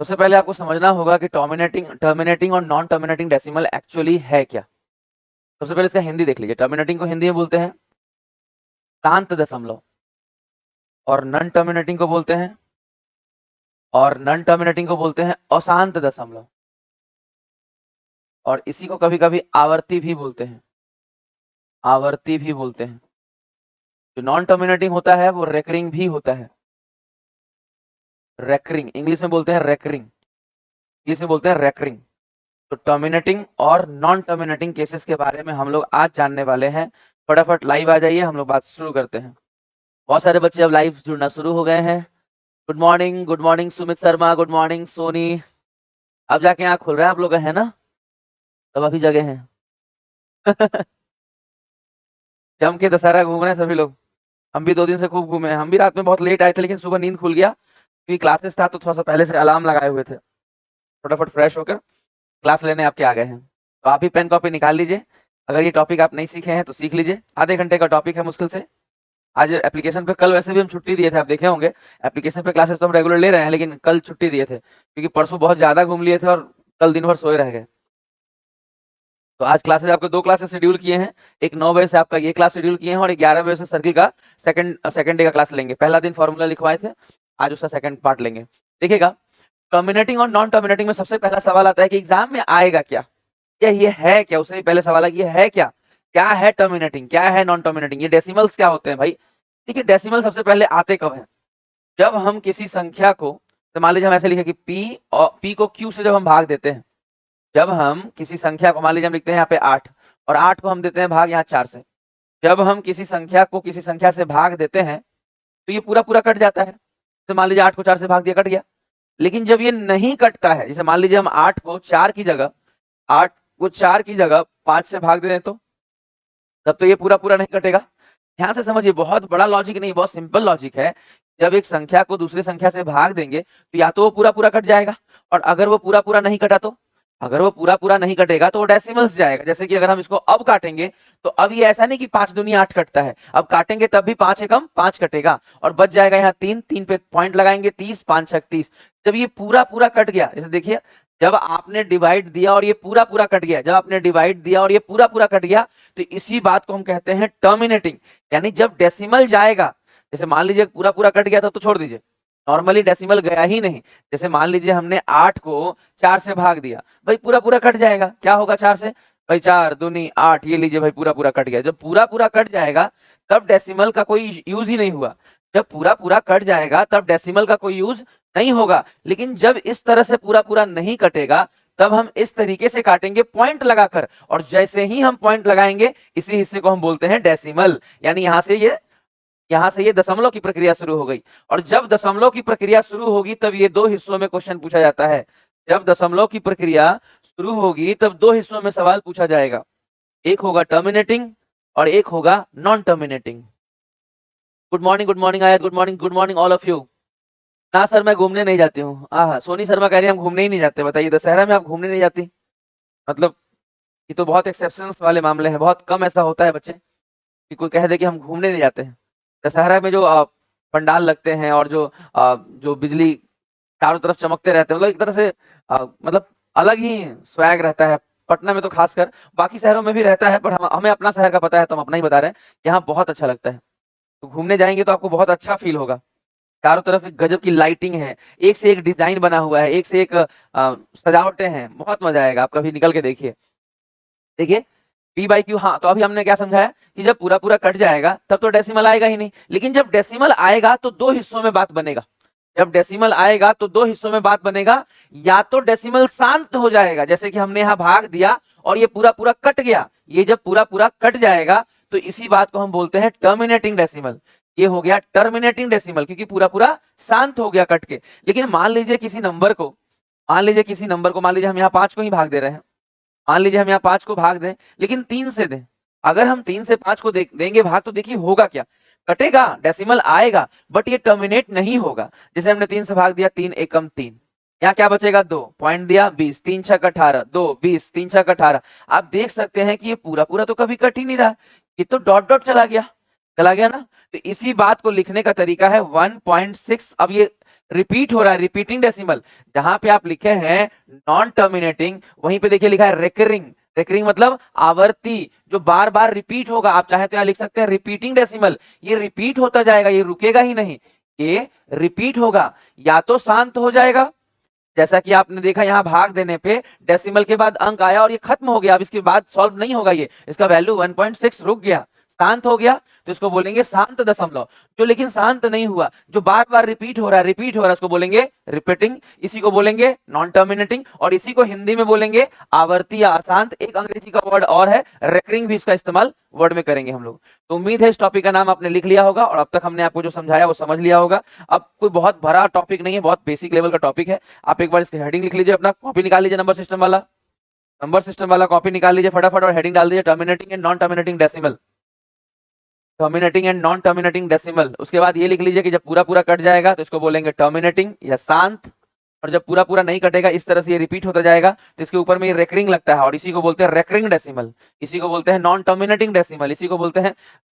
सबसे पहले आपको समझना होगा कि टर्मिनेटिंग और नॉन टर्मिनेटिंग डेसिमल एक्चुअली है क्या। सबसे पहले इसका हिंदी देख लीजिए। टर्मिनेटिंग को हिंदी में बोलते हैं शांत दशमलव, और नॉन टर्मिनेटिंग को बोलते हैं अशांत दशमलव, और इसी को कभी कभी आवर्ती भी बोलते हैं। जो नॉन टर्मिनेटिंग होता है वो रेकरिंग भी होता है। रेकरिंग इंग्लिश में बोलते हैं रेकरिंग। तो टर्मिनेटिंग और नॉन टर्मिनेटिंग केसेस के बारे में हम लोग आज जानने वाले हैं। फटाफट लाइव आ जाइए, हम लोग बात शुरू करते हैं। बहुत सारे बच्चे अब लाइव जुड़ना शुरू हो गए हैं। Good morning Sumit Sharma, good morning Soni. अब जाके आँख खुल रहा है आप लोग, है ना? तब अभी जगह हैं। जम के दशहरा घूम रहे हैं सभी लोग। हम भी 2 दिन से खूब घूमे हैं। हम भी रात में बहुत लेट आए थे, लेकिन सुबह नींद खुल गया क्योंकि क्लासेस था, तो थोड़ा सा पहले से अलार्म लगाए हुए थे। फटाफट फ्रेश होकर क्लास लेने आपके आ गए हैं। तो आप भी पेन कॉपी निकाल लीजिए। अगर ये टॉपिक आप नहीं सीखे हैं तो सीख लीजिए। आधे घंटे का टॉपिक है मुश्किल से। आज एप्लीकेशन पे कल वैसे भी हम छुट्टी दिए थे, आप देखे होंगे। एप्लीकेशन पे क्लासेस तो हम रेगुलर ले रहे हैं, लेकिन कल छुट्टी दिए थे क्योंकि परसों बहुत ज्यादा घूम लिए थे और कल दिन भर सोए रह गए। तो आज क्लासेस आपको 2 क्लासेस शेड्यूल किए हैं। एक 9 बजे से आपका ये क्लास शेड्यूल किए हैं, और 11 बजे से सर्किल का सेकंड डे का क्लास लेंगे। पहला दिन फॉर्मूला लिखवाए थे, आज उसका सेकंड पार्ट लेंगे। देखिएगा, टर्मिनेटिंग और नॉन टर्मिनेटिंग में सबसे पहला सवाल आता है कि एग्जाम में आएगा क्या, ये है क्या। उससे भी पहले सवाल है कि ये है क्या है टर्मिनेटिंग, क्या है नॉन टर्मिनेटिंग, ये डेसिमल्स क्या होते हैं भाई। देखिए, डेसिमल सबसे पहले आते कब है, जब हम किसी संख्या को, तो मान लीजिए हम ऐसे लिखे कि p और p को q से जब हम भाग देते हैं। जब हम किसी संख्या को, मान लीजिए हम लिखते हैं यहाँ पे 8, और 8 को हम देते हैं भाग यहाँ 4 से। जब हम किसी संख्या को किसी संख्या से भाग देते हैं तो ये पूरा पूरा कट जाता है। तो मान लीजिए 8 को 4 से भाग दिया, कट गया। लेकिन जब ये नहीं कटता है, जैसे मान लीजिए हम 8 को 4 की जगह 5 से भाग दें, तो तब तो ये पूरा पूरा नहीं कटेगा। ध्यान से समझिए, बहुत बड़ा लॉजिक नहीं, बहुत सिंपल लॉजिक है। जब एक संख्या को दूसरी संख्या से भाग देंगे तो या तो वो पूरा पूरा कट जाएगा, और अगर वो पूरा पूरा नहीं कटा तो, अगर वो पूरा पूरा नहीं कटेगा तो वो डेसिमल्स जाएगा। जैसे कि अगर हम इसको अब काटेंगे तो अब ये ऐसा नहीं कि 5 दूनी 8 कटता है, अब काटेंगे तब भी 5 एकम 5 कटेगा, और बच जाएगा यहाँ 3, 3 पे पॉइंट लगाएंगे 30, 5 छक 30। जब ये पूरा पूरा कट गया, जैसे देखिए, जब आपने डिवाइड दिया और ये पूरा पूरा कट गया, तो इसी बात को हम कहते हैं टर्मिनेटिंग। यानी जब डेसिमल जाएगा, जैसे मान लीजिए पूरा पूरा कट गया था तो छोड़ दीजिए, नॉर्मली डेसिमल गया ही नहीं। जैसे मान लीजिए हमने 8 को 4 से भाग दिया, भाई पूरा पूरा कट जाएगा। क्या होगा 4 से, भाई 4 दूनी 8, ये लीजिए भाई पूरा पूरा कट गया। जब पूरा पूरा कट जाएगा तब डेसिमल का कोई यूज ही नहीं हुआ। जब पूरा पूरा कट जाएगा तब डेसिमल का कोई यूज नहीं होगा। लेकिन जब इस तरह से पूरा पूरा नहीं कटेगा, तब हम इस तरीके से काटेंगे पॉइंट लगाकर, और जैसे ही हम पॉइंट लगाएंगे इसी हिस्से को हम बोलते हैं डेसिमल। यानी यहां से ये दशमलव की प्रक्रिया शुरू हो गई। और जब दशमलव की प्रक्रिया शुरू होगी तब ये 2 हिस्सों में क्वेश्चन पूछा जाता है। जब दशमलव की प्रक्रिया शुरू होगी तब 2 हिस्सों में सवाल पूछा जाएगा, एक होगा टर्मिनेटिंग और एक होगा नॉन टर्मिनेटिंग। गुड मॉर्निंग आयत, good morning all of you. ना सर, मैं घूमने नहीं जाती हूँ। सोनी शर्मा कह रही है हम घूमने ही नहीं जाते। बताइए, दशहरा में आप घूमने नहीं जाती, मतलब ये तो बहुत एक्सेप्शंस वाले मामले हैं। बहुत कम ऐसा होता है बच्चे कि कोई कह दे कि हम घूमने नहीं जाते हैं। दशहरा में जो पंडाल लगते हैं और जो बिजली चारों तरफ चमकते रहते हैं, मतलब एक तरह से मतलब अलग ही स्वैग रहता है। पटना में तो खासकर, बाकी शहरों में भी रहता है, पर हमें अपना शहर का पता है तो हम अपना ही बता रहे हैं। यहाँ बहुत अच्छा लगता है, तो घूमने जाएंगे तो आपको बहुत अच्छा फील होगा। चारों तरफ एक गजब की लाइटिंग है, एक से एक डिजाइन बना हुआ है, एक से एक सजावटें हैं, बहुत मजा आएगा। आप कभी निकल के देखिए। देखिए p/q, हाँ, तो अभी हमने क्या समझाया कि जब पूरा पूरा कट जाएगा तब तो डेसिमल आएगा ही नहीं। लेकिन जब डेसिमल आएगा तो 2 हिस्सों में बात बनेगा। या तो डेसिमल शांत हो जाएगा, जैसे कि हमने यहाँ भाग दिया और ये पूरा पूरा कट गया। ये जब पूरा पूरा कट जाएगा तो इसी बात को हम बोलते हैं टर्मिनेटिंग डेसिमल। ये हो गया टर्मिनेटिंग डेसिमल, क्योंकि पूरा पूरा शांत हो गया कट के। लेकिन मान लीजिए किसी नंबर को मान लीजिए हम यहाँ 5 को ही भाग दे रहे हैं। मान लीजिए हम यहाँ 5 को भाग दें, लेकिन 3 से दें। अगर हम 3 से 5 को देंगे भाग, तो देखिए होगा क्या, कटेगा, डेसिमल आएगा, बट ये टर्मिनेट नहीं होगा। जैसे हमने 3 से भाग दिया, 3 एकम 3, यहाँ क्या बचेगा, 2 पॉइंट दिया, 20, 3 छक 18, 2 20, 3 छक 18। आप देख सकते हैं कि ये पूरा पूरा तो कभी कट ही नहीं रहा, ये तो डॉट डॉट चला गया ना। तो इसी बात को लिखने का तरीका है 1.6। अब ये रिपीट हो रहा है, रिपीटिंग डेसिमल। जहां पे आप लिखे हैं नॉन टर्मिनेटिंग, वहीं पे देखिए लिखा है रेकरिंग। रेकरिंग मतलब आवर्ती, जो बार बार रिपीट होगा। आप चाहे तो यहाँ लिख सकते हैं रिपीटिंग डेसिमल, ये रिपीट होता जाएगा, ये रुकेगा ही नहीं, ये रिपीट होगा। या तो शांत हो जाएगा, जैसा कि आपने देखा यहाँ भाग देने पे डेसिमल के बाद अंक आया और ये खत्म हो गया, अब इसके बाद सॉल्व नहीं होगा, ये इसका वैल्यू 1.6 रुक गया, शांत हो गया, तो इसको बोलेंगे शांत दशमलव। जो लेकिन शांत नहीं हुआ, जो बार बार रिपीट हो रहा है, रिपीट हो रहा है, उसको बोलेंगे रिपीटिंग, इसी को बोलेंगे नॉन टर्मिनेटिंग, और इसी को हिंदी में बोलेंगे आवर्ती या अशांत। एक अंग्रेजी का वर्ड और है रेकरिंग, भी इसका इस्तेमाल वर्ड में करेंगे हम लोग। तो उम्मीद है इस टॉपिक का नाम आपने लिख लिया होगा और अब तक हमने आपको जो समझाया वो समझ लिया होगा। अब कोई बहुत बड़ा टॉपिक नहीं है, बहुत बेसिक लेवल का टॉपिक है। आप एक बार इसकी हेडिंग लिख लीजिए, अपना कॉपी निकाल लीजिए, नंबर सिस्टम वाला कॉपी निकाल लीजिए फटाफट, और हेडिंग डाल दीजिए terminating and non terminating decimal. Terminating and non terminating decimal. उसके बाद ये लिख लीजिए कि जब पूरा पूरा कट जाएगा तो इसको बोलेंगे टर्मिनेटिंग या शांत, और जब पूरा पूरा नहीं कटेगा, इस तरह से ये रिपीट होता जाएगा, तो इसके ऊपर में ये रेकरिंग लगता है, और इसी को बोलते हैं रेकरिंग डेसिमल, इसी को बोलते हैं नॉन टर्मिनेटिंग डेसिमल, इसी को बोलते हैं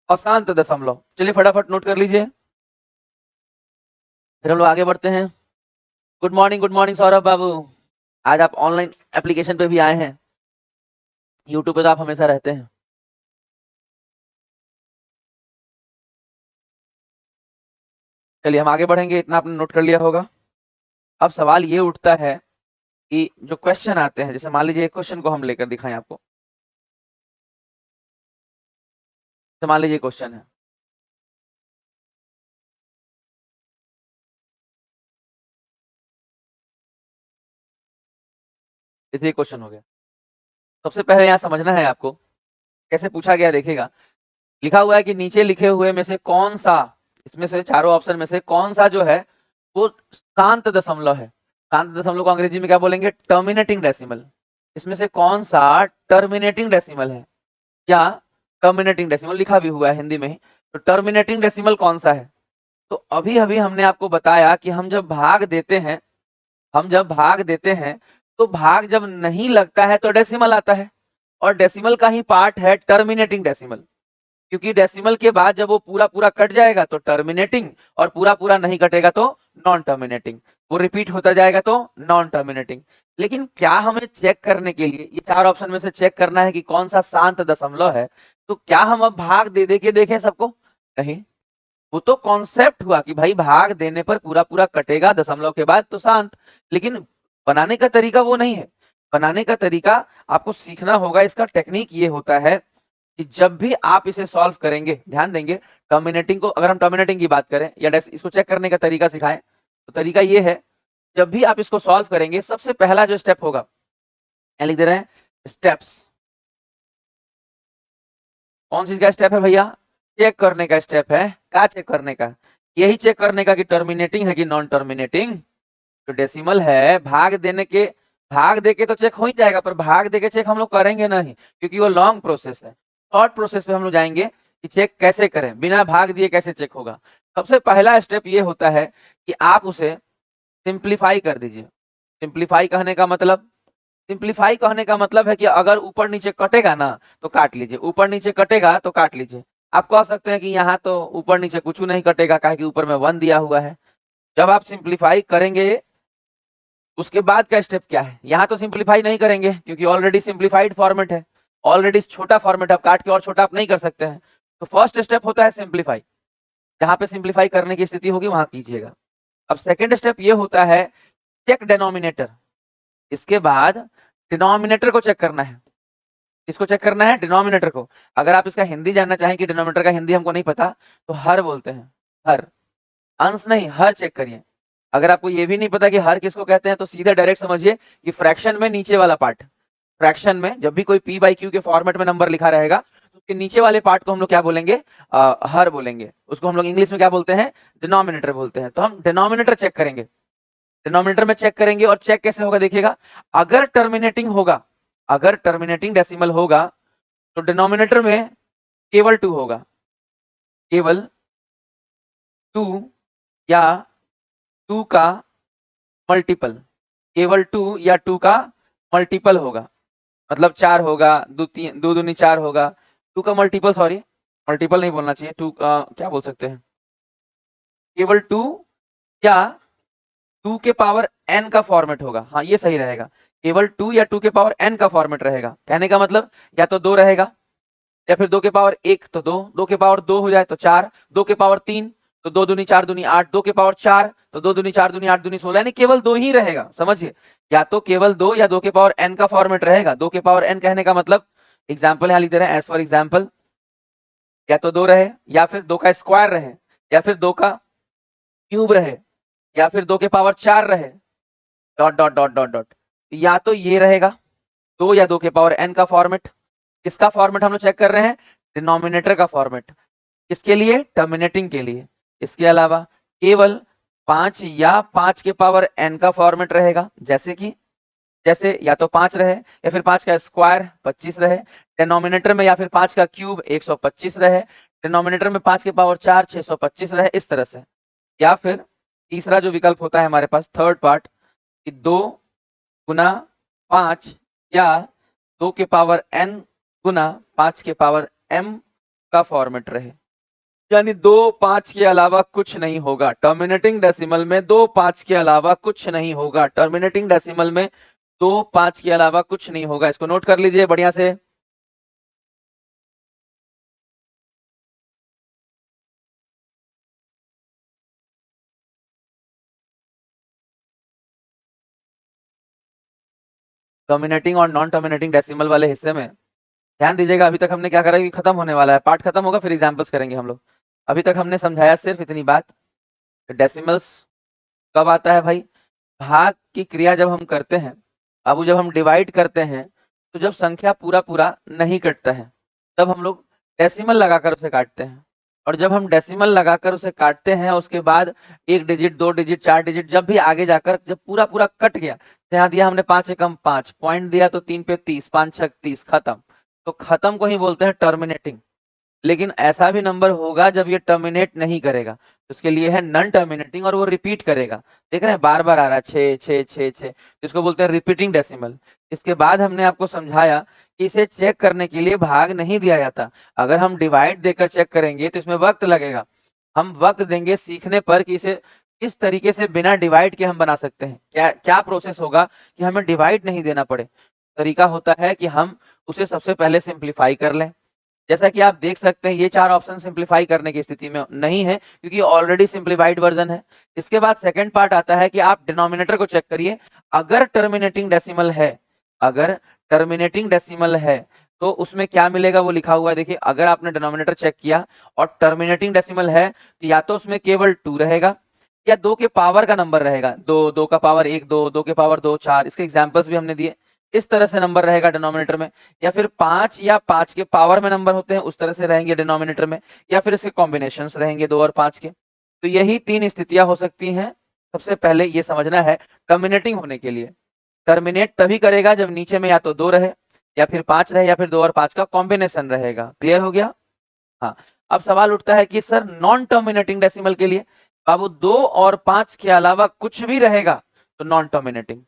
अशांत दशमलव। चलिए फटाफट नोट कर लीजिए, फिर हम लोग आगे बढ़ते हैं। गुड मॉर्निंग सौरभ बाबू। आज आप ऑनलाइन एप्लीकेशन पे भी आए हैं, यूट्यूब पे तो आप हमेशा रहते हैं। चलिए हम आगे बढ़ेंगे, इतना आपने नोट कर लिया होगा। अब सवाल ये उठता है कि जो क्वेश्चन आते हैं, जैसे मान लीजिए एक क्वेश्चन को हम लेकर दिखाएं आपको, तो मान लीजिए क्वेश्चन है, जैसे क्वेश्चन हो गया। सबसे पहले यहाँ समझना है आपको कैसे पूछा गया, देखिएगा लिखा हुआ है कि नीचे लिखे हुए में से कौन सा, इसमें से चारों ऑप्शन में से कौन सा जो है वो शांत दशमलव है। शांत दशमलव को अंग्रेजी में क्या बोलेंगे, टर्मिनेटिंग डेसिमल। इसमें से कौन सा टर्मिनेटिंग डेसिमल है, या टर्मिनेटिंग डेसिमल लिखा भी हुआ है हिंदी में ही, तो टर्मिनेटिंग डेसिमल कौन सा है। तो अभी अभी हमने आपको बताया कि हम जब भाग देते हैं, हम जब भाग देते हैं, तो भाग जब नहीं लगता है तो डेसिमल आता है, और डेसिमल का ही पार्ट है टर्मिनेटिंग डेसिमल। क्योंकि डेसिमल के बाद जब वो पूरा पूरा कट जाएगा तो टर्मिनेटिंग, और पूरा पूरा नहीं कटेगा तो नॉन टर्मिनेटिंग, वो रिपीट होता जाएगा तो नॉन टर्मिनेटिंग। लेकिन क्या हमें चेक करने के लिए ये चार ऑप्शन में से चेक करना है कि कौन सा शांत दशमलव है, तो क्या हम अब भाग दे दे के देखें सबको, नहीं। वो तो कॉन्सेप्ट हुआ कि भाई भाग देने पर पूरा पूरा कटेगा दशमलव के बाद तो शांत, लेकिन बनाने का तरीका वो नहीं है। बनाने का तरीका आपको सीखना होगा। इसका टेक्निक ये होता है कि जब भी आप इसे सॉल्व करेंगे, ध्यान देंगे, टर्मिनेटिंग को, अगर हम टर्मिनेटिंग की बात करें या इसको चेक करने का तरीका सिखाएं, तो तरीका ये है, जब भी आप इसको सॉल्व करेंगे सबसे पहला जो स्टेप होगा, यहाँ लिख दे रहे हैं स्टेप्स। कौन सी का स्टेप है भैया, चेक करने का स्टेप है। क्या चेक करने का, यही चेक करने का कि टर्मिनेटिंग है कि नॉन टर्मिनेटिंग। तो डेसिमल है, भाग देने के, भाग दे के तो चेक हो ही जाएगा, पर भाग दे के चेक हम लोग करेंगे नहीं, क्योंकि वो लॉन्ग प्रोसेस है। शॉर्ट प्रोसेस पे हम लोग जाएंगे कि चेक कैसे करें, बिना भाग दिए कैसे चेक होगा। सबसे पहला स्टेप ये होता है कि आप उसे सिंप्लीफाई कर दीजिए। सिंप्लीफाई कहने का मतलब, सिंप्लीफाई कहने का मतलब है कि अगर ऊपर नीचे कटेगा ना तो काट लीजिए, ऊपर नीचे कटेगा तो काट लीजिए। आप कह सकते हैं कि यहाँ तो ऊपर नीचे कुछ नहीं कटेगा, काहे कि ऊपर में 1 दिया हुआ है। जब आप सिंप्लीफाई करेंगे उसके बाद का स्टेप क्या है, यहाँ तो सिंप्लीफाई नहीं करेंगे क्योंकि ऑलरेडी सिंप्लीफाइड फॉर्मेट है, ऑलरेडी छोटा फॉर्मेट, आप काट के और छोटा आप नहीं कर सकते हैं। तो फर्स्ट स्टेप होता है सिंप्लीफाई, जहां पे सिंप्लीफाई करने की स्थिति होगी वहां कीजिएगा। अब सेकेंड स्टेप ये होता है चेक डिनोमिनेटर। इसके बाद डिनोमिनेटर को चेक करना है। इसको चेक करना है डिनोमिनेटर को। अगर आप इसका हिंदी जानना चाहें कि डिनोमिनेटर का हिंदी हमको नहीं पता, तो हर बोलते हैं, हर, अंश नहीं, हर चेक करिए। अगर आपको ये भी नहीं पता कि हर किसको कहते हैं, तो सीधे डायरेक्ट समझिए कि फ्रैक्शन में नीचे वाला पार्ट, फ्रैक्शन में जब भी कोई पी बाई क्यू के फॉर्मेट में नंबर लिखा रहेगा तो उसके नीचे वाले पार्ट को हम लोग क्या बोलेंगे, हर बोलेंगे। उसको हम लोग इंग्लिश में क्या बोलते हैं, डिनोमिनेटर बोलते हैं। तो हम डिनोमिनेटर चेक करेंगे, डिनोमिनेटर में चेक करेंगे। और चेक कैसे होगा देखिएगा, अगर टर्मिनेटिंग होगा, अगर टर्मिनेटिंग डेसिमल होगा तो डिनोमिनेटर में केवल 2 होगा, केवल 2, या 2 का मल्टीपल, केवल 2 या 2 का मल्टीपल होगा, मतलब 4 होगा, 2 दूनी 4 होगा, 2 का मल्टीपल, सॉरी मल्टीपल नहीं बोलना चाहिए, 2 क्या बोल सकते हैं, केवल 2 या 2 के पावर n का फॉर्मेट होगा। हाँ ये सही रहेगा, केवल 2 या 2 के पावर n का फॉर्मेट रहेगा। कहने का मतलब या तो 2 रहेगा, या फिर 2 के पावर 1 तो 2, 2 के पावर 2 हो जाए तो 4, 2 के पावर 3 तो 2 दूनी 4 दूनी 8, 2 के पावर 4 तो 2 दूनी 4 दूनी 8 दूनी 16, यानी केवल 2 ही रहेगा। समझिए, या तो केवल 2 या 2 के पावर n का फॉर्मेट रहेगा। 2 के पावर n कहने का मतलब एग्जाम्पल यहां लिख दे रहे हैं, एज फॉर एग्जाम्पल, या तो 2 रहे, या फिर 2 का स्क्वायर रहे, या फिर 2 का क्यूब रहे, या फिर 2 के पावर 4 रहे, dot dot dot dot dot. या तो ये रहेगा 2 या 2 के पावर n का फॉर्मेट। किसका फॉर्मेट हम लोग चेक कर रहे हैं? डिनोमिनेटर का फॉर्मेट। किसके लिए? टर्मिनेटिंग के लिए। इसके अलावा केवल 5 या 5 के पावर n का फॉर्मेट रहेगा, जैसे या तो 5 रहे, या फिर 5 का स्क्वायर 25 रहे, डिनोमिनेटर में, या फिर 5 का क्यूब 125 रहे, डिनोमिनेटर में 5 के पावर 4 625 रहे, इस तरह से। या फिर तीसरा जो विकल्प होता है हमारे पास, थर्ड पार्ट, कि 2 गुना 5 या 2 के पावर n गुना 5 के पावर m का फॉर्मेट रहे, यानी 2 5 के अलावा कुछ नहीं होगा। टर्मिनेटिंग डेसिमल में 2 5 के अलावा कुछ नहीं होगा। टर्मिनेटिंग डेसिमल में 2 5 के अलावा कुछ नहीं होगा। इसको नोट कर लीजिए बढ़िया से। टर्मिनेटिंग और नॉन टर्मिनेटिंग डेसिमल वाले हिस्से में ध्यान दीजिएगा। अभी तक हमने क्या करा कि खत्म होने वाला है, पार्ट खत्म होगा फिर एग्जाम्पल्स करेंगे हम लोग। अभी तक हमने समझाया सिर्फ इतनी बात, डेसिमल्स कब आता है भाई? भाग की क्रिया जब हम करते हैं, अब जब हम डिवाइड करते हैं, तो जब संख्या पूरा पूरा नहीं कटता है तब हम लोग डेसिमल लगाकर उसे काटते हैं। और जब हम डेसिमल लगाकर उसे काटते हैं, उसके बाद 1 डिजिट 2 डिजिट 4 डिजिट जब भी आगे जाकर जब पूरा पूरा कट गया, यहाँ दिया हमने 5 एकम 5 पॉइंट दिया तो 3 पे 30, 5 छक 30, खत्म। तो खत्म को ही बोलते हैं टर्मिनेटिंग। लेकिन ऐसा भी नंबर होगा जब ये टर्मिनेट नहीं करेगा, तो उसके लिए है नॉन टर्मिनेटिंग, और वो रिपीट करेगा। देख रहे हैं बार बार आ रहा है 6 6 6 6, इसको बोलते हैं रिपीटिंग डेसिमल। इसके बाद हमने आपको समझाया कि इसे चेक करने के लिए भाग नहीं दिया जाता। अगर हम डिवाइड देकर चेक करेंगे तो इसमें वक्त लगेगा। हम वक्त देंगे सीखने पर कि इसे किस तरीके से बिना डिवाइड के हम बना सकते हैं। क्या क्या प्रोसेस होगा कि हमें डिवाइड नहीं देना पड़े। तरीका होता है कि हम उसे सबसे पहले सिंप्लीफाई कर लें। जैसा कि आप देख सकते हैं ये 4 ऑप्शन सिंप्लीफाई करने की स्थिति में नहीं है, क्योंकि ऑलरेडी सिंप्लीफाइड वर्जन है। इसके बाद सेकंड पार्ट आता है कि आप डिनोमिनेटर को चेक करिए। अगर टर्मिनेटिंग डेसिमल है, अगर टर्मिनेटिंग डेसिमल है तो उसमें क्या मिलेगा वो लिखा हुआ है। देखिए, अगर आपने डिनोमिनेटर चेक किया और टर्मिनेटिंग डेसिमल है तो या तो उसमें केवल 2 रहेगा, या 2 के पावर का नंबर रहेगा। 2 2 का पावर 1 2, 2 के पावर 2 4, इसके एग्जांपल्स भी हमने दिए। इस तरह से नंबर रहेगा डिनोमिनेटर में, या फिर 5 या 5 के पावर में नंबर होते हैं उस तरह से रहेंगे डिनोमिनेटर में, या फिर इसके कॉम्बिनेशंस रहेंगे 2 और 5 के। तो यही 3 स्थितियां हो सकती हैं। सबसे पहले ये समझना है टर्मिनेटिंग होने के लिए, टर्मिनेट तभी करेगा जब नीचे में या तो 2 रहे, या फिर 5 रहे, या फिर 2 और 5 का कॉम्बिनेशन रहेगा। क्लियर हो गया? हाँ। अब सवाल उठता है कि सर नॉन टर्मिनेटिंग डेसिमल के लिए बाबू 2 और 5 के अलावा कुछ भी रहेगा तो नॉन टर्मिनेटिंग।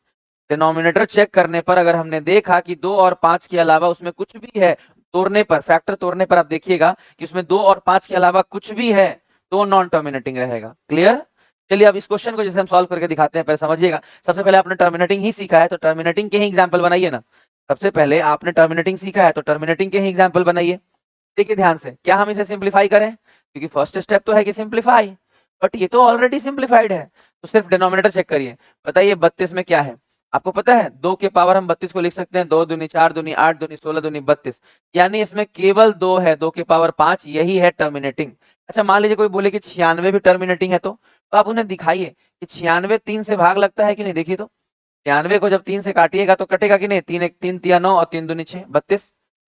डिनोमिनेटर चेक करने पर अगर हमने देखा कि 2 और 5 के अलावा उसमें कुछ भी है, तोड़ने पर, फैक्टर तोड़ने पर आप देखिएगा कि उसमें 2 और 5 के अलावा कुछ भी है तो नॉन टर्मिनेटिंग रहेगा। क्लियर? चलिए अब इस क्वेश्चन को जैसे हम सॉल्व करके दिखाते हैं, पहले समझिएगा। सबसे पहले आपने टर्मिनेटिंग ही सीखा है तो टर्मिनेटिंग के ही एग्जाम्पल बनाइए ना। सबसे पहले आपने टर्मिनेटिंग सीखा है तो टर्मिनेटिंग के ही एग्जाम्पल बनाइए। देखिए ध्यान से, क्या हम इसे सिंप्लीफाई करें? क्योंकि फर्स्ट स्टेप तो है कि सिंप्लीफाई, बट ये तो ऑलरेडी सिंप्लीफाइड है। तो सिर्फ डिनोमिनेटर चेक करिए। बताइए 32 में क्या है? आपको पता है 2 के पावर हम 32 को लिख सकते हैं 2 दूनी 4 दूनी 8 दूनी 16 दूनी 32, यानी इसमें केवल 2 है, 2 के पावर 5, यही है टर्मिनेटिंग। अच्छा मान लीजिए कोई बोले कि 96 भी टर्मिनेटिंग है, तो आप उन्हें दिखाइए कि 96 3 से भाग लगता है कि नहीं। देखिए तो 96 को जब 3 से काटिएगा तो कटेगा कि नहीं। 3 1 3 3 9 और 3 दूनी 6, 32।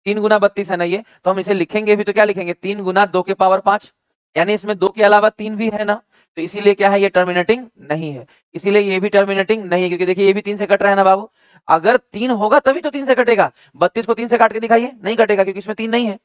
3 गुना 32 है ना ये, तो हम इसे लिखेंगे भी तो क्या लिखेंगे? 3 गुना 2 के पावर 5, यानी इसमें 2 के अलावा 3 भी है ना, तो इसीलिए क्या है, ये टर्मिनेटिंग नहीं है। इसीलिए ये भी टर्मिनेटिंग नहीं है, क्योंकि देखिए ये भी 3 से कट रहा है ना बाबू। अगर 3 होगा तभी तो 3 से कटेगा। 32 को 3 से काट के दिखाइए, नहीं कटेगा क्योंकि इसमें 3 नहीं है।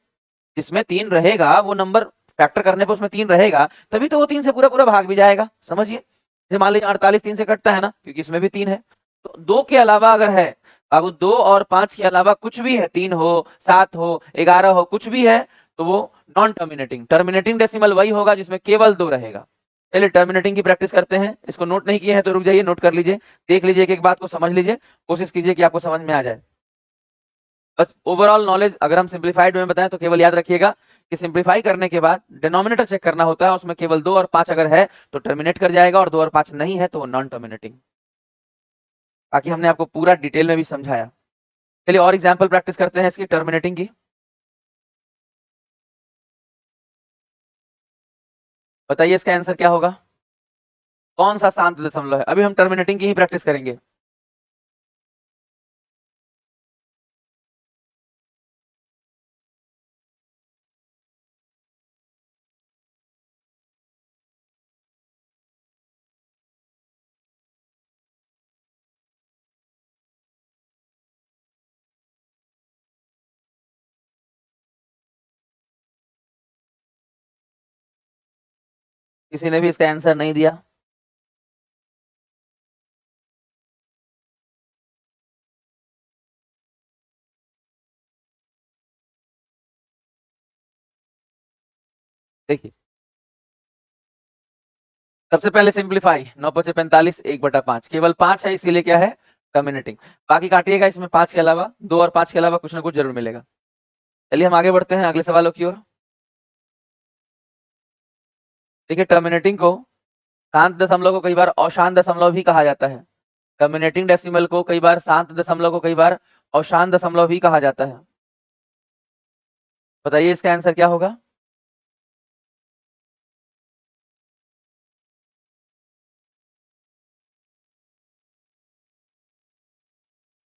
जिसमें 3 रहेगा वो नंबर फैक्टर करने पर उसमें 3 रहेगा, तभी तो वो 3 से पूरा पूरा भाग भी जाएगा। समझिए, जैसे मान लीजिए 48 3 से कटता है ना, क्योंकि इसमें भी 3 है। तो 2 के अलावा अगर है, अब 2 और 5 के अलावा कुछ भी है, 3 हो 7 हो 11 हो, कुछ भी है, तो वो नॉन टर्मिनेटिंग। टर्मिनेटिंग डेसिमल वही होगा जिसमें केवल 2 रहेगा। चलिए टर्मिनेटिंग की प्रैक्टिस करते हैं। इसको नोट नहीं किए हैं तो रुक जाइए, नोट कर लीजिए, देख लीजिए, एक एक बात को समझ लीजिए, कोशिश कीजिए कि आपको समझ में आ जाए। बस ओवरऑल नॉलेज अगर हम सिंप्लीफाइड में बताएं तो केवल याद रखिएगा कि सिंप्लीफाई करने के बाद डिनोमिनेटर चेक करना होता है, उसमें केवल 2 और 5 अगर है तो टर्मिनेट कर जाएगा, और 2 और 5 नहीं है तो वो नॉन टर्मिनेटिंग। बाकी हमने आपको पूरा डिटेल में भी समझाया। चलिए और एग्जांपल प्रैक्टिस करते हैं इसकी टर्मिनेटिंग की। बताइए इसका आंसर क्या होगा, कौन सा शांत दशमलव है। अभी हम टर्मिनेटिंग की ही प्रैक्टिस करेंगे। किसी ने भी इसका आंसर नहीं दिया। देखिए सबसे पहले सिंप्लीफाई, 9 5 45, 1/5, केवल 5 है इसीलिए क्या है टर्मिनेटिंग। बाकी काटिएगा, इसमें 5 के अलावा 2 और 5 के अलावा कुछ ना कुछ जरूर मिलेगा। चलिए हम आगे बढ़ते हैं अगले सवालों की ओर। देखिए टर्मिनेटिंग को शांत दशमलव को कई बार अशांत दशमलव भी कहा जाता है। टर्मिनेटिंग डेसिमल को कई बार शांत दशमलव को कई बार अशांत दशमलव भी कहा जाता है। बताइए इसका आंसर क्या होगा।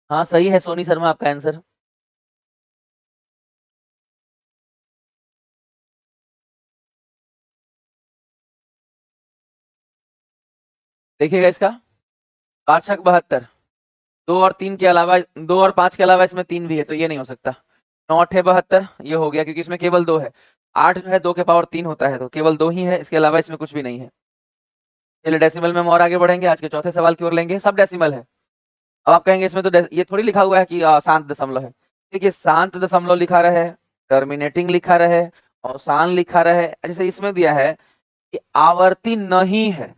हाँ सही है सोनी शर्मा आपका आंसर। देखिएगा इसका 5 छक 72, 2 और 3 के अलावा 2 और 5 के अलावा इसमें 3 भी है तो ये नहीं हो सकता। 9 8 72 ये हो गया क्योंकि इसमें केवल 2 है। 8 जो है 2 के पावर 3 होता है तो केवल 2 ही है, इसके अलावा इसमें कुछ भी नहीं है। चलिए डेसिमल में हम और आगे बढ़ेंगे, आज के चौथे सवाल की ओर लेंगे। सब डेसिमल है। अब आप कहेंगे इसमें तो ये थोड़ी लिखा हुआ है कि शांत दशमलव है। देखिए शांत दशमलव लिखा रहे, टर्मिनेटिंग लिखा रहे, अवसान लिखा रहे, जैसे इसमें दिया है कि आवर्ती नहीं है।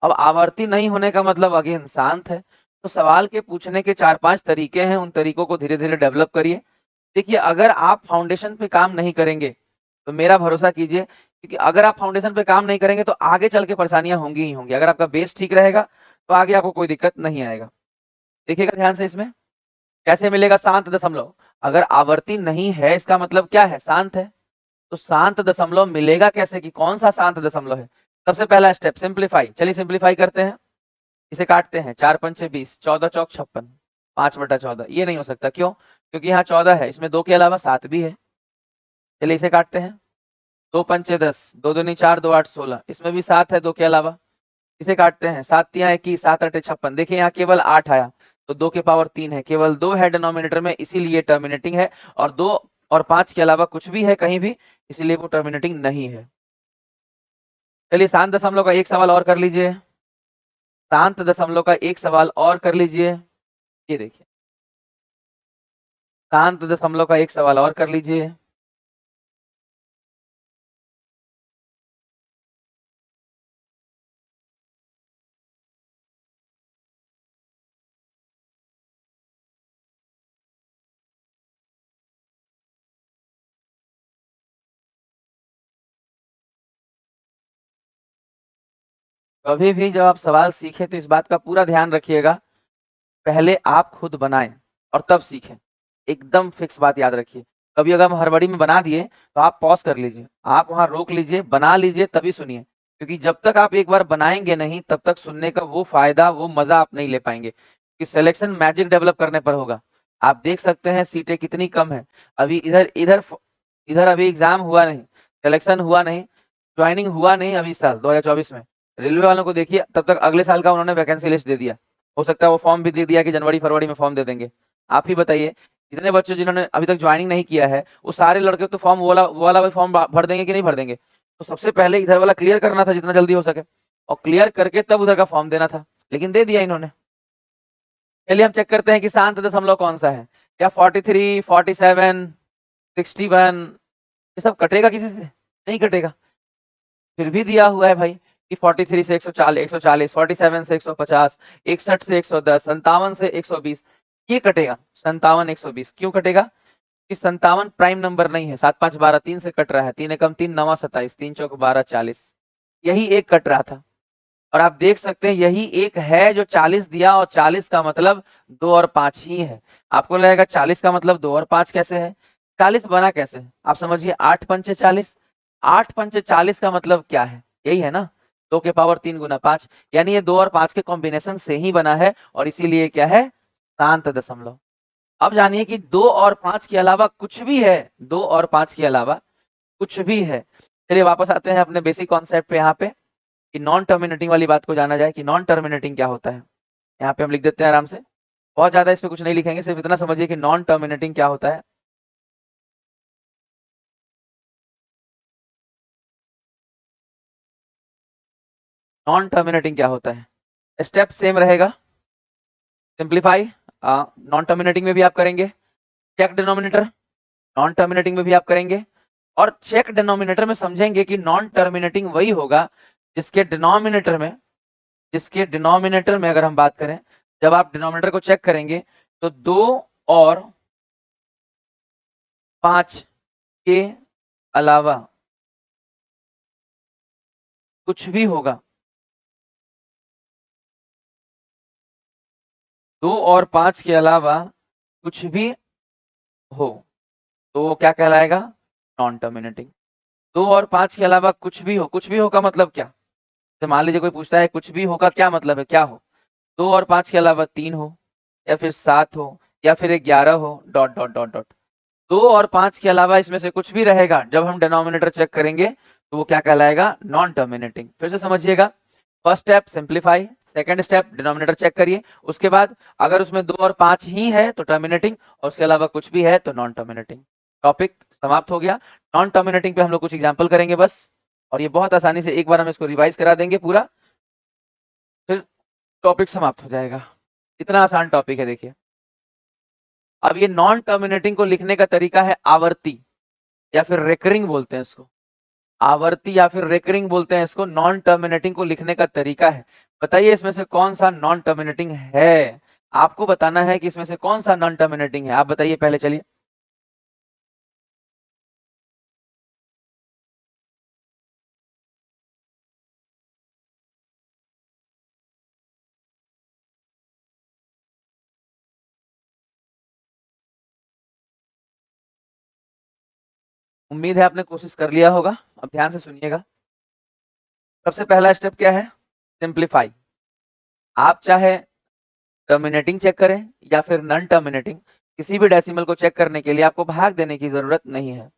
अब आवर्ती नहीं होने का मतलब अगेन शांत है। तो सवाल के पूछने के 4-5 तरीके हैं, उन तरीकों को धीरे धीरे डेवलप करिए। देखिए अगर आप फाउंडेशन पे काम नहीं करेंगे तो मेरा भरोसा कीजिए, क्योंकि अगर आप फाउंडेशन पे काम नहीं करेंगे तो आगे चल के परेशानियां होंगी ही होंगी। अगर आपका बेस ठीक रहेगा तो आगे आपको कोई दिक्कत नहीं आएगा। देखिएगा ध्यान से, इसमें कैसे मिलेगा शांत दशमलव। अगर आवर्ती नहीं है इसका मतलब क्या है, शांत है। तो शांत दशमलव मिलेगा कैसे, कि कौन सा शांत दशमलव है। सबसे पहला स्टेप सिंप्लीफाई। चलिए सिंप्लीफाई करते हैं, इसे काटते हैं। 4 पंचे 20, 14 चौक 56, 5/14। ये नहीं हो सकता, क्यों, क्योंकि यहाँ 14 है, इसमें 2 के अलावा 7 भी है। चलिए इसे काटते हैं। 2 पंचे 10, 2 दूनी 4, 2 8 16, इसमें भी 7 है 2 के अलावा। इसे काटते हैं। 7 तिया 21, 7 8 56। देखिए यहाँ केवल 8 आया तो 2 के पावर 3 है, केवल 2 है डिनोमिनेटर में, इसीलिए टर्मिनेटिंग है। और 2 और 5 के अलावा कुछ भी है कहीं भी, इसीलिए वो टर्मिनेटिंग नहीं है। चलिए शांत दशमलव का एक सवाल और कर लीजिए। शांत दशमलव का एक सवाल और कर लीजिए। ये देखिए शांत दशमलव का एक सवाल और कर लीजिए। कभी भी जब आप सवाल सीखें तो इस बात का पूरा ध्यान रखिएगा, पहले आप खुद बनाएं और तब सीखें। एकदम फिक्स बात याद रखिए। कभी अगर हम हड़बड़ी में बना दिए तो आप पॉज कर लीजिए, आप वहां रोक लीजिए, बना लीजिए तभी सुनिए। क्योंकि जब तक आप एक बार बनाएंगे नहीं तब तक सुनने का वो फायदा वो मजा आप नहीं ले पाएंगे। कि सिलेक्शन मैजिक डेवलप करने पर होगा। आप देख सकते हैं सीटें कितनी कम है। अभी इधर इधर इधर अभी एग्जाम हुआ नहीं, सिलेक्शन हुआ नहीं, ज्वाइनिंग हुआ नहीं अभी इस साल 2024 में। रेलवे वालों को देखिए, तब तक अगले साल का उन्होंने वैकेंसी लिस्ट दे दिया। हो सकता है वो फॉर्म भी दे दिया कि जनवरी फरवरी में फॉर्म दे देंगे। आप ही बताइए, इतने बच्चे जिन्होंने अभी तक ज्वाइनिंग नहीं किया है वो सारे लड़के तो फॉर्म वो वाला फॉर्म भर देंगे कि नहीं भर देंगे। तो सबसे पहले इधर वाला क्लियर करना था जितना जल्दी हो सके, और क्लियर करके तब उधर का फॉर्म देना था, लेकिन दे दिया इन्होंने। चलिए हम चेक करते हैं कि शांत दशमलव कौन सा है। क्या 43, 47, 61 ये सब कटेगा किसी से, नहीं कटेगा। फिर भी दिया हुआ है भाई, 43 से 140, 47 से 150, 61 से 110, 57 से 120, ये कटेगा 57, 120। क्यों कटेगा? कि 57 प्राइम नंबर नहीं है, 7 5 12 3 से कट रहा है, 3 एकम 3 9 27, 3 चौक 12 40, यही एक कट रहा था। और आप देख सकते हैं यही एक है जो 40 दिया, और 40 का मतलब 2 और 5 ही है। आपको लगेगा 40 का मतलब 2 और 5 कैसे है, 40 बना कैसे? आप समझिए 8 पंचे 40, 8 पंचे 40 का मतलब क्या है, यही है ना, 2 के पावर 3 गुना 5, यानी ये 2 और 5 के कॉम्बिनेशन से ही बना है, और इसीलिए क्या है, शांत दशमलव। अब जानिए कि 2 और 5 के अलावा कुछ भी है, 2 और 5 के अलावा कुछ भी है। चलिए वापस आते हैं अपने बेसिक कॉन्सेप्ट पे, यहाँ पे कि नॉन टर्मिनेटिंग वाली बात को जाना जाए कि नॉन टर्मिनेटिंग क्या होता है। यहाँ पे हम लिख देते हैं आराम से, बहुत ज्यादा इस पे कुछ नहीं लिखेंगे, सिर्फ इतना समझिए कि नॉन टर्मिनेटिंग क्या होता है। नॉन टर्मिनेटिंग क्या होता है, स्टेप सेम रहेगा, सिंप्लीफाई नॉन टर्मिनेटिंग में भी आप करेंगे, चेक डिनोमिनेटर नॉन टर्मिनेटिंग में भी आप करेंगे, और चेक डिनोमिनेटर में समझेंगे कि नॉन टर्मिनेटिंग वही होगा जिसके डिनोमिनेटर में, अगर हम बात करें, जब आप डिनोमिनेटर को चेक करेंगे तो 2 और 5 के अलावा कुछ भी होगा, 2 और 5 के अलावा कुछ भी हो तो वो क्या कहलाएगा, नॉन टर्मिनेटिंग। 2 और 5 के अलावा कुछ भी हो, कुछ भी हो का मतलब क्या, तो मान लीजिए कोई पूछता है कुछ भी हो का क्या मतलब है, क्या हो, 2 और 5 के अलावा 3 हो, या फिर 7 हो, या फिर 11 हो, डॉट डॉट डॉट डॉट, 2 और 5 के अलावा इसमें से कुछ भी रहेगा, जब हम डिनोमिनेटर चेक करेंगे तो वो क्या कहलाएगा, नॉन टर्मिनेटिंग। फिर से समझिएगा, first step simplify, second step denominator check करिए, उसके बाद अगर उसमें 2 और 5 ही है तो टर्मिनेटिंग, और उसके अलावा कुछ भी है तो नॉन टर्मिनेटिंग। टॉपिक समाप्त हो गया। नॉन टर्मिनेटिंग पे हम लोग कुछ एग्जाम्पल करेंगे बस, और ये बहुत आसानी से एक बार हम इसको रिवाइज करा देंगे पूरा, फिर टॉपिक समाप्त हो जाएगा। इतना आसान टॉपिक है, देखिए। अब ये नॉन टर्मिनेटिंग को लिखने का तरीका है आवर्ती, या फिर रेकरिंग बोलते हैं इसको, आवर्ती या फिर रेकरिंग बोलते हैं इसको, नॉन टर्मिनेटिंग को लिखने का तरीका है। बताइए इसमें से कौन सा नॉन टर्मिनेटिंग है, आपको बताना है कि इसमें से कौन सा नॉन टर्मिनेटिंग है, आप बताइए पहले, चलिए। उम्मीद है आपने कोशिश कर लिया होगा, अब ध्यान से सुनिएगा। सबसे पहला स्टेप क्या है, सिंप्लीफाई। आप चाहे टर्मिनेटिंग चेक करें या फिर नॉन टर्मिनेटिंग, किसी भी डेसिमल को चेक करने के लिए आपको भाग देने की जरूरत नहीं है।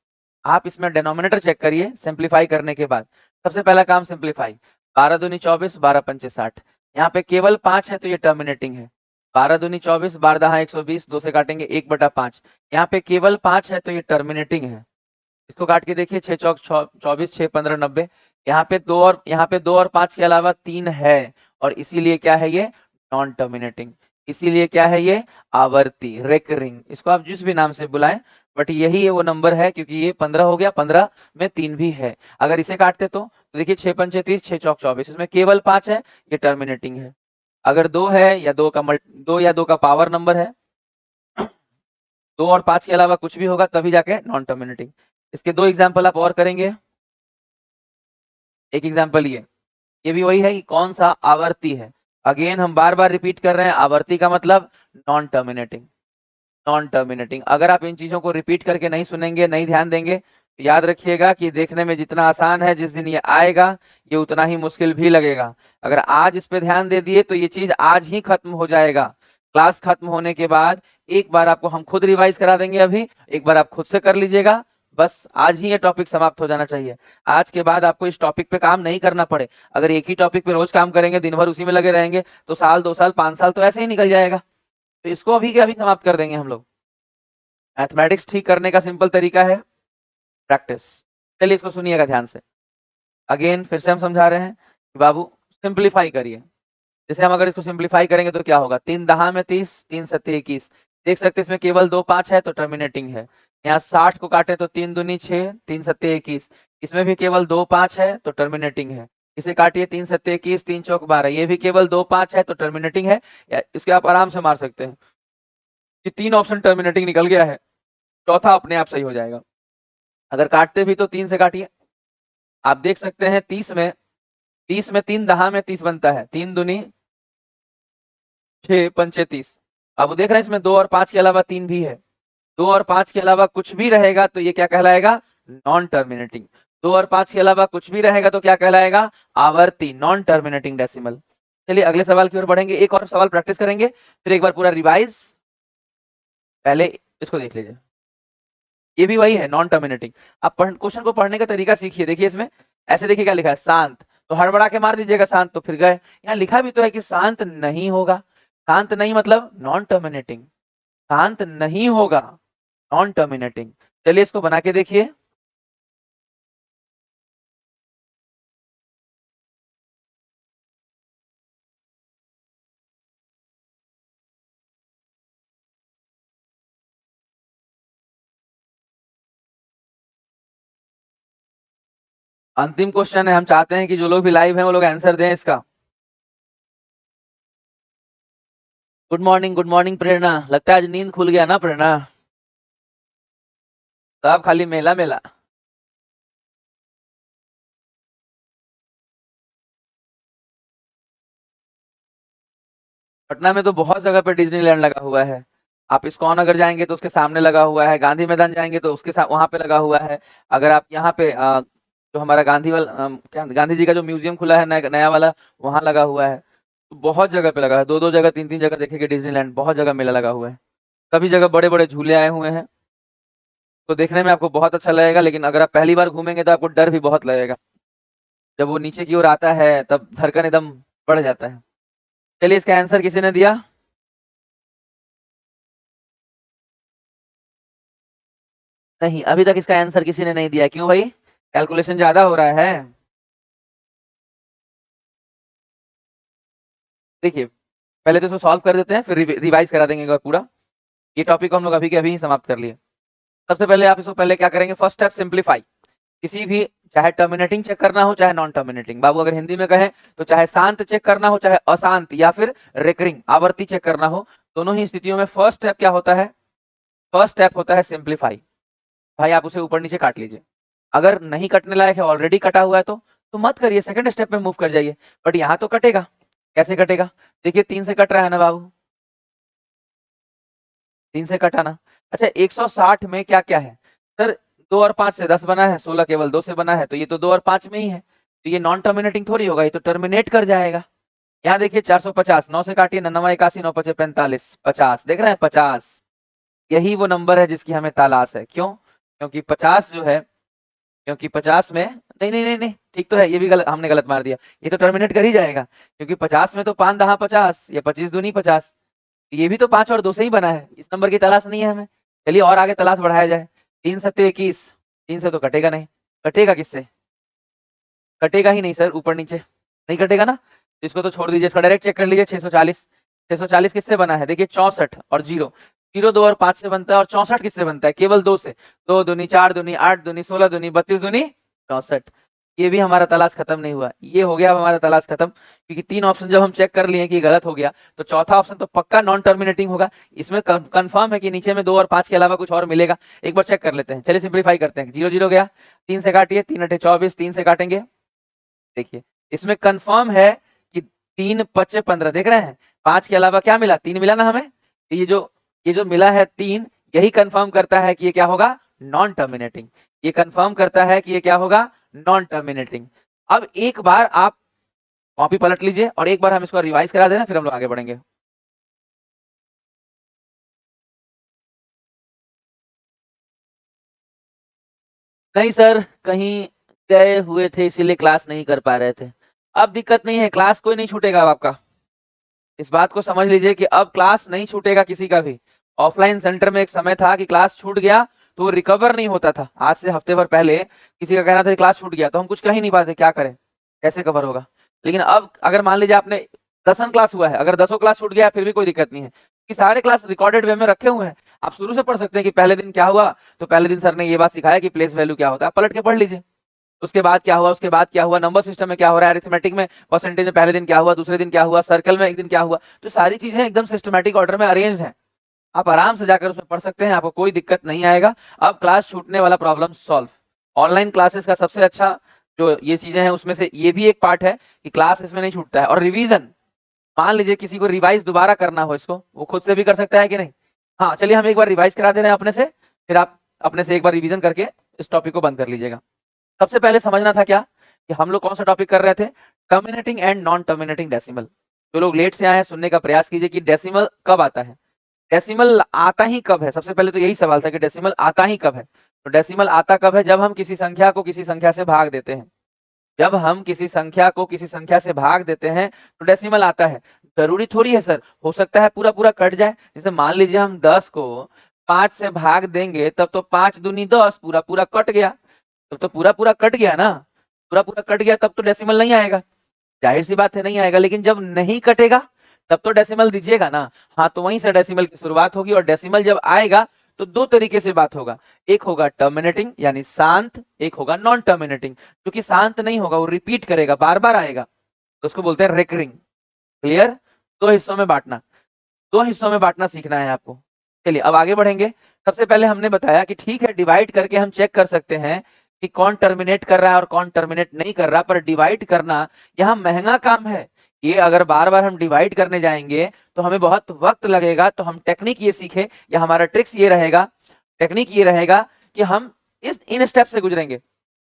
आप इसमें डिनोमिनेटर चेक करिए सिंप्लीफाई करने के बाद। सबसे पहला काम सिंप्लीफाई, 12 दूनी 24, 12 पंचे 60, यहाँ पे केवल 5 है तो ये टर्मिनेटिंग है। 12 दूनी 24, 12 दहा 120, 2 से काटेंगे 1/5, यहाँ पे केवल 5 है तो ये टर्मिनेटिंग है। इसको काट के देखिए, 6 चौक 24, 6 15 90, यहाँ पे 2 और 5 के अलावा 3 है, और इसीलिए क्या है ये, नॉन टर्मिनेटिंग। इसीलिए क्या है ये, आवर्ती, रेकरिंग, इसको आप जिस भी नाम से बुलाएं, बट यही है वो नंबर है, क्योंकि ये 15 हो गया, 15 में 3 भी है। अगर इसे काटते तो देखिए 6 पंचे 30, 6 चौक 24, इसमें केवल 5 है, ये टर्मिनेटिंग है। अगर 2 है या 2 या 2 का पावर नंबर है, 2 और 5 के अलावा कुछ भी होगा तभी जाके नॉन टर्मिनेटिंग। इसके 2 एग्जाम्पल आप और करेंगे। एक एग्जाम्पल ये भी वही है कि कौन सा आवर्ती है। अगेन हम बार बार रिपीट कर रहे हैं, आवर्ती का मतलब नॉन टर्मिनेटिंग, नॉन टर्मिनेटिंग। अगर आप इन चीजों को रिपीट करके नहीं सुनेंगे, नहीं ध्यान देंगे, तो याद रखिएगा कि देखने में जितना आसान है, जिस दिन ये आएगा ये उतना ही मुश्किल भी लगेगा। अगर आज इस पे ध्यान दे दिए तो ये चीज आज ही खत्म हो जाएगा। क्लास खत्म होने के बाद एक बार आपको हम खुद रिवाइज करा देंगे, अभी एक बार आप खुद से कर लीजिएगा, बस आज ही ये टॉपिक समाप्त हो जाना चाहिए। आज के बाद आपको इस टॉपिक पे काम नहीं करना पड़े। अगर एक ही टॉपिक पे रोज काम करेंगे, दिन भर उसी में लगे रहेंगे, तो साल 2 साल 5 साल तो ऐसे ही निकल जाएगा। तो इसको अभी के अभी समाप्त कर देंगे हम लोग। मैथमेटिक्स ठीक करने का सिंपल तरीका है प्रैक्टिस। चलिए इसको सुनिएगा ध्यान से। अगेन फिर से हम समझा रहे हैं कि बाबू सिंप्लीफाई करिए। जैसे हम अगर इसको सिंप्लीफाई करेंगे तो क्या होगा, 3 दहा में 30, 3 सत्ते 21, देख सकते हैं इसमें केवल 2 5 है तो टर्मिनेटिंग है। यहाँ 60 को काटे तो 3 दूनी 6, 3 सत्ते 21, इसमें भी केवल 2 5 है तो टर्मिनेटिंग है। इसे काटिए, 3 सत्ते 21, 3 चौक 12, ये भी केवल 2 5 है तो टर्मिनेटिंग है, इसके आप आराम से मार सकते हैं। ये 3 ऑप्शन टर्मिनेटिंग निकल गया है, चौथा अपने आप सही हो जाएगा। अगर काटते भी तो 3 से काटिए, आप देख सकते हैं 30 में 3 दहा में 30 बनता है, 3 दूनी 6 पंचे 30। अब देख रहे हैं इसमें 2 और 5 के अलावा 3 भी है, 2 और 5 के अलावा कुछ भी रहेगा तो ये क्या कहलाएगा, नॉन टर्मिनेटिंग। 2 और 5 के अलावा कुछ भी रहेगा तो क्या कहलाएगा, आवर्ती, नॉन टर्मिनेटिंग डेसिमल। चलिए अगले सवाल की ओर बढ़ेंगे, एक और सवाल प्रैक्टिस करेंगे, फिर एक बार पूरा रिवाइज। पहले इसको देख लीजिए, ये भी वही है, नॉन टर्मिनेटिंग। आप क्वेश्चन को पढ़ने का तरीका सीखिए। देखिए इसमें ऐसे, देखिए क्या लिखा है, शांत, तो हड़बड़ा के मार दीजिएगा शांत, तो फिर गए। यहाँ लिखा भी तो है कि शांत नहीं होगा, शांत नहीं मतलब नॉन टर्मिनेटिंग, शांत नहीं होगा, नॉन टर्मिनेटिंग। चलिए इसको बना के देखिए। अंतिम क्वेश्चन है, हम चाहते हैं कि जो लोग भी लाइव हैं वो लोग आंसर दें इसका। गुड मॉर्निंग प्रेरणा, लगता है आज नींद खुल गया ना प्रेरणा, तो आप खाली मेला मेला। पटना में तो बहुत जगह पे डिज्नीलैंड लगा हुआ है। आप इस्कॉन अगर जाएंगे तो उसके सामने लगा हुआ है, गांधी मैदान जाएंगे तो उसके साथ वहां पे लगा हुआ है। अगर आप यहाँ पे जो हमारा गांधी वाला क्या गांधी जी का जो म्यूजियम खुला है नया नया वाला, वहां लगा हुआ है। तो बहुत जगह पे लगा है, 2 2 जगह 3 3 जगह देखेंगे डिज्नीलैंड, बहुत जगह मेला लगा हुआ है। सभी जगह बड़े बड़े झूले आए हुए हैं, तो देखने में आपको बहुत अच्छा लगेगा, लेकिन अगर आप पहली बार घूमेंगे तो आपको डर भी बहुत लगेगा। जब वो नीचे की ओर आता है तब धड़कन एकदम बढ़ जाता है। चलिए इसका आंसर किसी ने दिया, नहीं अभी तक इसका आंसर किसी ने नहीं दिया, क्यों भाई, कैलकुलेशन ज्यादा हो रहा है। देखिए पहले तो इसको सॉल्व कर देते हैं, फिर रिवाइज करा देंगे एक बार पूरा। ये टॉपिक को हम लोग अभी के अभी ही समाप्त कर लिए। सबसे पहले आप इसको पहले क्या करेंगे, फर्स्ट स्टेप सिंप्लीफाई। किसी भी, चाहे टर्मिनेटिंग चेक करना हो चाहे नॉन टर्मिनेटिंग, बाबू अगर हिंदी में कहें तो चाहे शांत चेक करना हो चाहे अशांत या फिर रेकरिंग आवर्ती चेक करना हो, दोनों ही स्थितियों में फर्स्ट स्टेप क्या होता है, फर्स्ट स्टेप होता है सिंप्लीफाई। भाई आप उसे ऊपर नीचे काट लीजिए, अगर नहीं कटने लायक है, ऑलरेडी कटा हुआ है तो मत करिए, सेकंड स्टेप में मूव कर जाइए। बट यहाँ तो कटेगा, कैसे कटेगा, देखिए 3 से कट रहा है ना बाबू, 3 से कटाना। अच्छा 160 में क्या क्या है सर, 2 और 5 से 10 बना है, 16 केवल 2 से बना है, तो ये तो 2 और 5 में ही है, तो ये नॉन टर्मिनेटिंग थोड़ी होगा, ये तो टर्मिनेट कर जाएगा। यहाँ देखिए 450, 9 से काटिए, 9 81, 9 5 45, 50, देख रहे हैं 50, यही वो नंबर है जिसकी हमें तलाश है। क्यों, क्योंकि 50 जो है, क्योंकि 50 में नहीं नहीं नहीं नहीं ठीक तो है, ये भी गलत, हमने गलत मार दिया, ये तो टर्मिनेट कर ही जाएगा, क्योंकि 50 में तो 5 दहा 50, ये 25 दूनी 50, ये भी तो 5 और 2 से ही बना है, इस नंबर की तलाश नहीं है हमें। चलिए और आगे तलाश बढ़ाया जाए, 3 सत्ते 21, 3 से तो कटेगा नहीं, कटेगा किससे, कटेगा ही नहीं सर, ऊपर नीचे नहीं कटेगा ना, तो इसको तो छोड़ दीजिए, इसका डायरेक्ट चेक कर लीजिए। 640, 640 किससे बना है, देखिए 64 और 0, 0 2 और 5 से बनता है, और 64 किससे बनता है, केवल 2 से, 2 दूनी 4 दूनी 8 दूनी 16 दूनी 32 दूनी 64। ये भी हमारा तलाश खत्म नहीं हुआ, ये हो गया अब हमारा तलाश खत्म, क्योंकि 3 ऑप्शन जब हम चेक कर लिए कि गलत हो गया, तो चौथा ऑप्शन तो पक्का नॉन टर्मिनेटिंग होगा। इसमें कंफर्म है कि नीचे में 2 और 5 के अलावा कुछ और मिलेगा, एक बार चेक कर लेते हैं। चलिए सिंप्लीफाई करते हैं, 0 0 गया, 3 से काटिए, 3 8 24, 3 से काटेंगे, देखिए इसमें कंफर्म है कि 3 5 15, देख रहे हैं 5 के अलावा क्या मिला, 3 मिला ना हमें, तो ये जो मिला है 3, यही कंफर्म करता है कि ये क्या होगा, नॉन टर्मिनेटिंग। ये कंफर्म करता है कि ये क्या होगा, नॉन टर्मिनेटिंग। अब एक बार आप कॉपी पलट लीजिए और एक बार हम इसको रिवाइज करा देना, फिर हम लोग आगे बढ़ेंगे। नहीं सर, कहीं गए हुए थे इसीलिए क्लास नहीं कर पा रहे थे। अब दिक्कत नहीं है, क्लास कोई नहीं छूटेगा अब आपका, इस बात को समझ लीजिए कि अब क्लास नहीं छूटेगा किसी का भी। ऑफलाइन सेंटर में एक समय था कि क्लास छूट गया तो वो रिकवर नहीं होता था। आज से हफ्ते भर पहले किसी का कहना था कि क्लास छूट गया तो हम कुछ कह ही नहीं पाते, क्या करें, कैसे कवर होगा। लेकिन अब अगर मान लीजिए आपने 10 क्लास हुआ है, अगर 10 क्लास छूट गया फिर भी कोई दिक्कत नहीं है, कि सारे क्लास रिकॉर्डेड वे में रखे हुए हैं। आप शुरू से पढ़ सकते हैं कि पहले दिन क्या हुआ, तो पहले दिन सर ने ये बात सिखाया कि प्लेस वैल्यू क्या होता है, आप पलट के पढ़ लीजिए। उसके बाद क्या हुआ, उसके बाद क्या हुआ, नंबर सिस्टम में क्या हो रहा है, अरिथमेटिक में परसेंटेज में पहले दिन क्या हुआ, दूसरे दिन क्या हुआ, सर्कल में एक दिन क्या हुआ। तो सारी चीजें एकदम सिस्टमैटिक ऑर्डर में अरेंज है, आप आराम से जाकर उसमें पढ़ सकते हैं, आपको कोई दिक्कत नहीं आएगा। अब क्लास छूटने वाला प्रॉब्लम सॉल्व। ऑनलाइन क्लासेस का सबसे अच्छा जो ये चीजें हैं उसमें से ये भी एक पार्ट है कि क्लास इसमें नहीं छूटता है। और रिवीजन, मान लीजिए किसी को रिवाइज दोबारा करना हो इसको, वो खुद से भी कर सकता है कि नहीं। हाँ चलिए हम एक बार रिवाइज करा दे रहे हैं अपने से, फिर आप अपने से एक बार रिवीजन करके इस टॉपिक को बंद कर लीजिएगा। सबसे पहले समझना था क्या कि हम लोग कौन सा टॉपिक कर रहे थे, terminating and non terminating decimal. जो लोग लेट से आए हैं सुनने का प्रयास कीजिए कि डेसिमल कब आता है, डेसिमल आता ही कब है। सबसे पहले तो यही सवाल था कि डेसिमल आता ही कब है। तो डेसिमल आता कब है, जब हम किसी संख्या को किसी संख्या से भाग देते हैं। जब हम किसी संख्या को किसी संख्या से भाग देते हैं तो डेसिमल आता है। जरूरी थोड़ी है सर, हो सकता है पूरा पूरा कट जाए। जैसे मान लीजिए हम 10 को 5 से भाग देंगे तब तो 5 दूनी 10, पूरा पूरा कट गया। तब तो पूरा पूरा कट गया ना, पूरा पूरा कट गया तब तो डेसिमल नहीं आएगा, जाहिर सी बात है नहीं आएगा। लेकिन जब नहीं कटेगा तब तो डेसिमल दीजिएगा ना। हाँ तो वहीं से डेसिमल की शुरुआत होगी। और डेसिमल जब आएगा तो दो तरीके से बात होगा, एक होगा टर्मिनेटिंग यानी शांत, एक होगा नॉन टर्मिनेटिंग। क्योंकि शांत नहीं होगा, वो रिपीट करेगा, बार बार आएगा, तो उसको बोलते हैं रेकरिंग। क्लियर। दो हिस्सों में बांटना, दो हिस्सों में बांटना सीखना है आपको। चलिए अब आगे बढ़ेंगे। सबसे पहले हमने बताया कि ठीक है डिवाइड करके हम चेक कर सकते हैं कि कौन टर्मिनेट कर रहा है और कौन टर्मिनेट नहीं कर रहा, पर डिवाइड करना यहाँ महंगा काम है। ये अगर बार बार हम डिवाइड करने जाएंगे तो हमें बहुत वक्त लगेगा। तो हम टेक्निक ये सीखे, या हमारा ट्रिक्स ये रहेगा, टेक्निक ये रहेगा कि हम इन स्टेप से गुजरेंगे।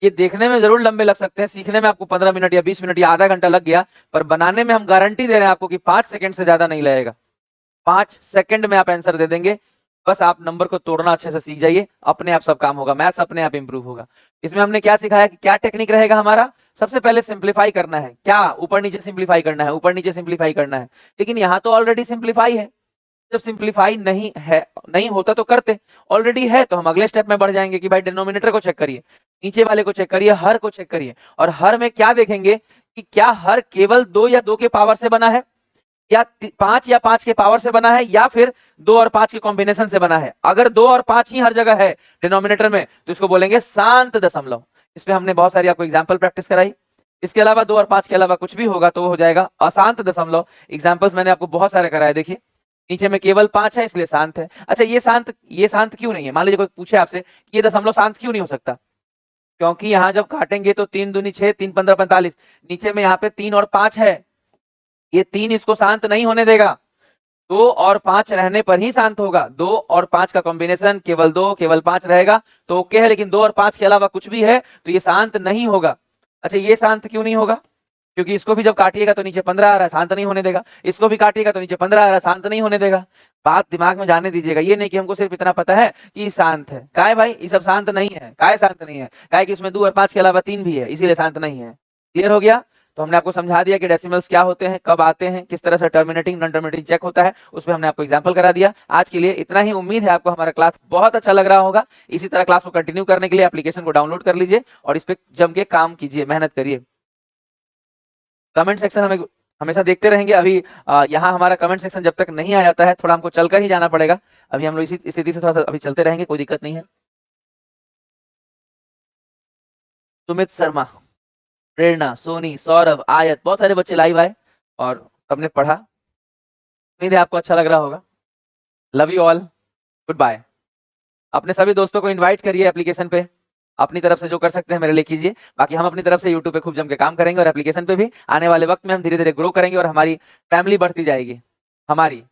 ये देखने में जरूर लंबे लग सकते हैं, सीखने में आपको 15 मिनट या 20 मिनट या आधा घंटा लग गया, पर बनाने में हम गारंटी दे रहे हैं आपको कि 5 सेकंड से ज्यादा नहीं लगेगा। 5 सेकंड में आप आंसर दे देंगे। बस आप नंबर को तोड़ना अच्छे से सीख जाइए, अपने आप सब काम होगा, मैथ्स अपने आप इंप्रूव होगा। इसमें हमने क्या सिखाया कि क्या टेक्निक रहेगा हमारा। सबसे पहले सिंप्लीफाई करना है, क्या ऊपर नीचे सिंप्लीफाई करना है, ऊपर नीचे सिंप्लीफाई करना है। लेकिन यहाँ तो ऑलरेडी सिंप्लीफाई है, जब सिंप्लीफाई नहीं है, नहीं होता तो करते, ऑलरेडी है तो हम अगले स्टेप में बढ़ जाएंगे कि भाई डिनोमिनेटर को चेक करिए, नीचे वाले को चेक करिए, हर को चेक करिए। और हर में क्या देखेंगे कि क्या हर केवल 2 या 2 के पावर से बना है, या 5 या 5 के पावर से बना है, या फिर 2 और 5 के कॉम्बिनेशन से बना है। अगर 2 और 5 ही हर जगह है डिनोमिनेटर में तो इसको बोलेंगे शांत दशमलव। इस पे हमने बहुत सारी आपको एग्जांपल प्रैक्टिस कराई। इसके अलावा 2 और 5 के अलावा कुछ भी होगा तो वो हो जाएगा अशांत दशमलव। एग्जांपल्स मैंने आपको बहुत सारे कराए, देखिए नीचे में केवल 5 है इसलिए शांत है। अच्छा ये शांत क्यों नहीं है, मान लीजिए कोई पूछे आपसे कि ये दशमलव शांत क्यों नहीं हो सकता, क्योंकि यहाँ जब काटेंगे तो 3 दूनी 6, 3 15 45, नीचे में यहाँ पे 3 और 5 है, ये 3 इसको शांत नहीं होने देगा। 2 और 5 रहने पर ही शांत होगा। 2 और 5 का कॉम्बिनेशन केवल 2 केवल 5 रहेगा तो ओके है, लेकिन 2 और 5 के अलावा कुछ भी है तो ये शांत नहीं होगा। अच्छा ये शांत क्यों नहीं होगा, क्योंकि इसको भी जब काटिएगा तो नीचे 15 आ रहा है, शांत नहीं होने देगा। इसको भी काटिएगा तो नीचे 15 आ रहा है, शांत नहीं होने देगा। बात दिमाग में जाने दीजिएगा, ये नहीं कि हमको सिर्फ इतना पता है कि शांत है। काय भाई ये सब शांत नहीं है, काय शांत नहीं है, काय कि इसमें 2 और 5 के अलावा 3 भी है इसीलिए शांत नहीं है। क्लियर हो गया। तो हमने आपको समझा दिया कि डेसिमल्स क्या होते हैं, कब आते हैं, किस तरह से टर्मिनेटिंग नॉन टर्मिनेटिंग चेक होता है, उसमें हमने आपको एग्जांपल करा दिया। आज के लिए इतना ही। उम्मीद है आपको हमारा क्लास बहुत अच्छा लग रहा होगा। इसी तरह क्लास को कंटिन्यू करने के लिए एप्लीकेशन को डाउनलोड कर लीजिए और इस पे जम के काम कीजिए, मेहनत करिए। कमेंट सेक्शन हमें हमेशा देखते रहेंगे। अभी यहाँ हमारा कमेंट सेक्शन जब तक नहीं आ जाता है थोड़ा हमको चलकर ही जाना पड़ेगा। अभी हम लोग इसी स्थिति से थोड़ा सा अभी चलते रहेंगे, कोई दिक्कत नहीं है। सुमित शर्मा, प्रेरणा, सोनी, सौरभ, आयत, बहुत सारे बच्चे लाइव आए और सबने पढ़ा। उम्मीद है आपको अच्छा लग रहा होगा। Love you all, goodbye. अपने सभी दोस्तों को इनवाइट करिए एप्लीकेशन पे, अपनी तरफ से जो कर सकते हैं मेरे लिए कीजिए। बाकी हम अपनी तरफ से यूट्यूब पे खूब जम के काम करेंगे और एप्लीकेशन पे भी आने वाले वक्त में हम धीरे धीरे ग्रो करेंगे और हमारी फैमिली बढ़ती जाएगी। हमारी